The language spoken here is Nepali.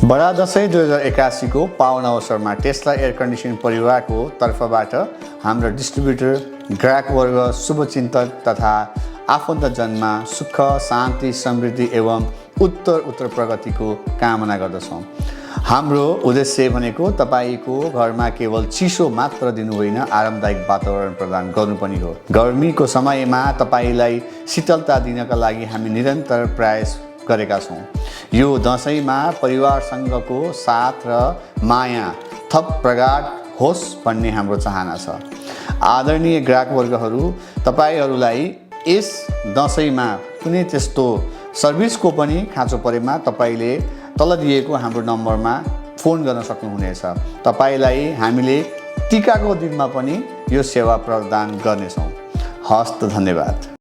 बडा दशैं 2081 को पावन अवसरमा टेस्ला एयर कन्डिसनिङ परिवारको तर्फबाट हाम्रो डिस्ट्रिब्युटर ग्राहकवर्ग शुभचिन्तक तथा आफन्तजनमा सुख शान्ति समृद्धि एवं उत्तर प्रगतिको कामना गर्दछौँ। हाम्रो उद्देश्य भनेको तपाईको घरमा केवल चिसो मात्र दिनु होइन, आरामदायक वातावरण प्रदान गर्नु पनि हो। गर्मीको समयमा तपाईलाई शीतलता दिनका लागि हामी निरन्तर प्रयास गरेका छौँ। यो दशैंमा परिवारसँगको साथ र माया थप प्रगाढ होस् भन्ने हाम्रो चाहना छ। आदरणीय ग्राहकवर्गहरू, तपाईहरूलाई यस दशैंमा कुनै त्यस्तो सर्भिसको पनि खाँचो परेमा तपाईले तल दिएको हाम्रो नम्बरमा फोन गर्न सक्नुहुनेछ। तपाईलाई हामीले टीकाको दिनमा पनि यो सेवा प्रदान गर्नेछौँ। हस्त, धन्यवाद।